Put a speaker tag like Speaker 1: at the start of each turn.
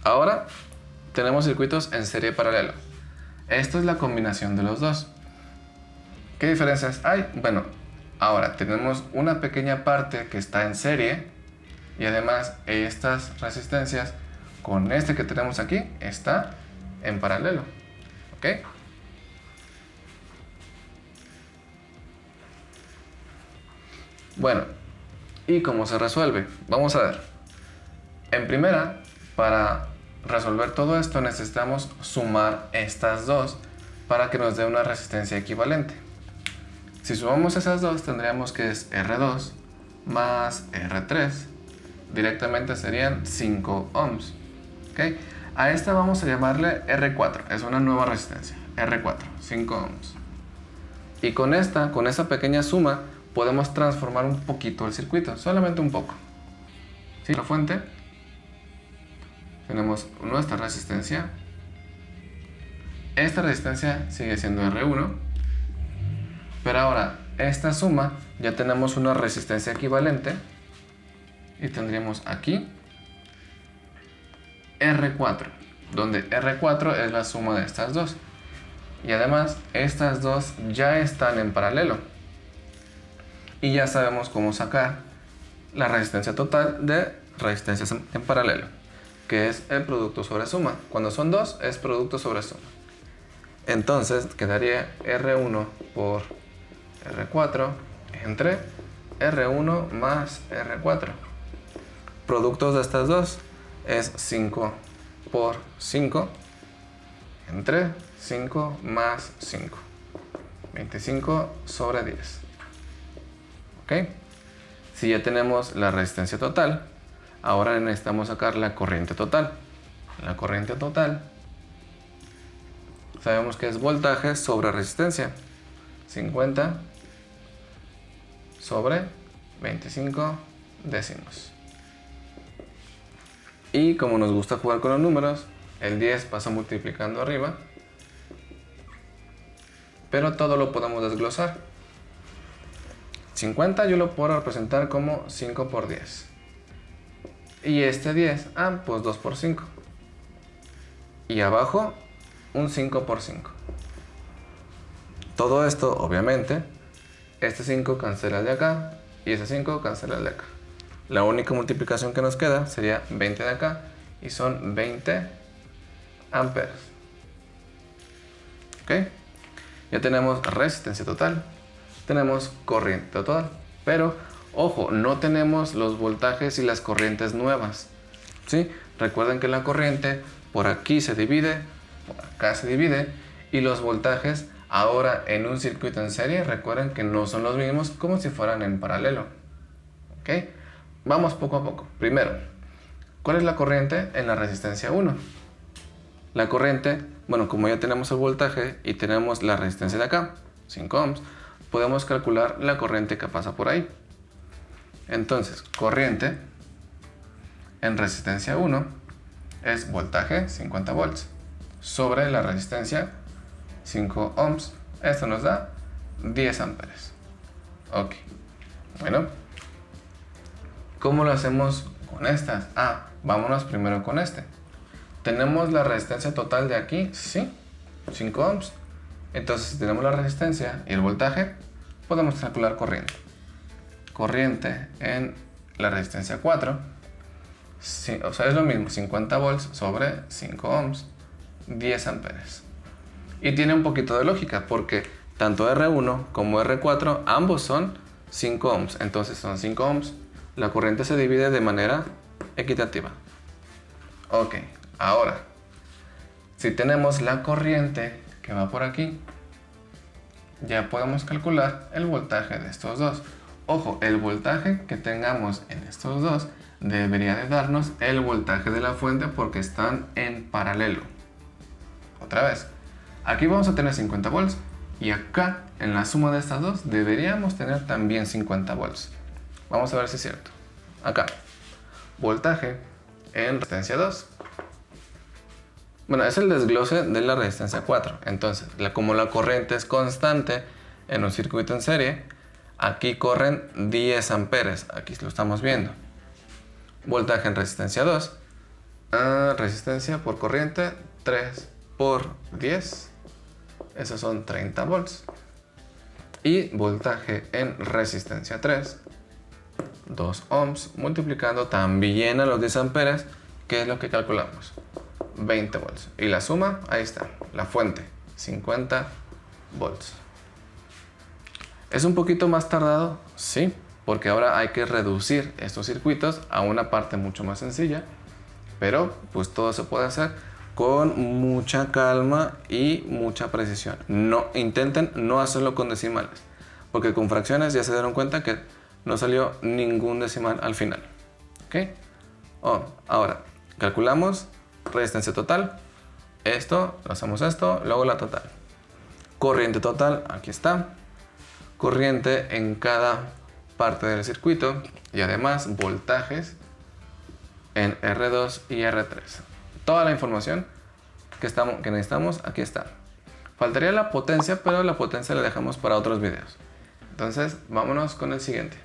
Speaker 1: Ahora tenemos circuitos en serie paralelo. Esto es la combinación de los dos. ¿Qué diferencias hay? Bueno, ahora tenemos una pequeña parte que está en serie y además estas resistencias con este que tenemos aquí está en paralelo. ¿Ok? Bueno, ¿y cómo se resuelve? Vamos a ver. En primera, para resolver todo esto necesitamos sumar estas dos para que nos dé una resistencia equivalente. Si sumamos esas dos tendríamos que es R2 más R3. Directamente serían 5 ohms. ¿Okay? A esta vamos a llamarle R4. Es una nueva resistencia. R4, 5 ohms. Y con esta pequeña suma podemos transformar un poquito el circuito. Solamente un poco. ¿Sí? La fuente. Tenemos nuestra resistencia. Esta resistencia sigue siendo R1. Pero ahora, esta suma ya tenemos una resistencia equivalente. Y tendríamos aquí R4, donde R4 es la suma de estas dos. Y además, estas dos ya están en paralelo. Y ya sabemos cómo sacar la resistencia total de resistencias en paralelo, que es el producto sobre suma. Cuando son dos, es producto sobre suma. Entonces, quedaría R1 por R4 entre R1 más R4. Productos de estas dos es 5 por 5 entre 5 más 5. 25 sobre 10. ¿Ok? Si ya tenemos la resistencia total, ahora necesitamos sacar la corriente total. La corriente total sabemos que es voltaje sobre resistencia. 50 sobre 25 décimos. Y como nos gusta jugar con los números, el 10 pasa multiplicando arriba, pero todo lo podemos desglosar. 50 yo lo puedo representar como 5 por 10. Y este 10, pues 2 por 5. Y abajo, un 5 por 5. Todo esto, obviamente, este 5 cancela de acá y ese 5 cancela de acá. La única multiplicación que nos queda sería 20 de acá y son 20 amperes. ¿Ok? Ya tenemos resistencia total, tenemos corriente total, pero ojo, no tenemos los voltajes y las corrientes nuevas. ¿Sí? Recuerden que la corriente por aquí se divide, por acá se divide y los voltajes ahora en un circuito en serie, recuerden que no son los mismos como si fueran en paralelo. ¿Ok? Vamos poco a poco. Primero, ¿cuál es la corriente en la resistencia 1? La corriente, bueno, como ya tenemos el voltaje y tenemos la resistencia de acá, 5 ohms, podemos calcular la corriente que pasa por ahí. Entonces, corriente en resistencia 1 es voltaje 50 volts sobre la resistencia 5 ohms. Esto nos da 10 amperes. Ok. Bueno, ¿cómo lo hacemos con estas? Vámonos primero con este. ¿Tenemos la resistencia total de aquí? Sí, 5 ohms. Entonces, si tenemos la resistencia y el voltaje, podemos calcular corriente. Corriente en la resistencia 4. Sí, o sea, es lo mismo, 50 volts sobre 5 ohms, 10 amperes. Y tiene un poquito de lógica, porque tanto R1 como R4, ambos son 5 ohms. Entonces son 5 ohms. La corriente se divide de manera equitativa. Ok, ahora, si tenemos la corriente que va por aquí, ya podemos calcular el voltaje de estos dos. Ojo, el voltaje que tengamos en estos dos debería de darnos el voltaje de la fuente porque están en paralelo. Otra vez, aquí vamos a tener 50 volts y acá en la suma de estas dos deberíamos tener también 50 volts. Vamos a ver si es cierto. Acá, voltaje en resistencia 2. Bueno, es el desglose de la resistencia 4. Entonces, como la corriente es constante en un circuito en serie, aquí corren 10 amperes. Aquí lo estamos viendo. Voltaje en resistencia 2. Resistencia por corriente 3 por 10. Esos son 30 volts. Y voltaje en resistencia 3, 2 ohms, multiplicando también a los 10 amperes, que es lo que calculamos, 20 volts. Y la suma, ahí está, la fuente, 50 volts. ¿Es un poquito más tardado? Sí, porque ahora hay que reducir estos circuitos a una parte mucho más sencilla, pero pues todo se puede hacer con mucha calma y mucha precisión. Intenten no hacerlo con decimales, porque con fracciones ya se dieron cuenta que no salió ningún decimal al final. ¿Ok? Ahora, calculamos resistencia total. Esto, hacemos esto, luego la total. Corriente total, aquí está. Corriente en cada parte del circuito y además voltajes en R2 y R3. Toda la información que necesitamos aquí está. Faltaría la potencia, pero la potencia la dejamos para otros videos. Entonces, vámonos con el siguiente.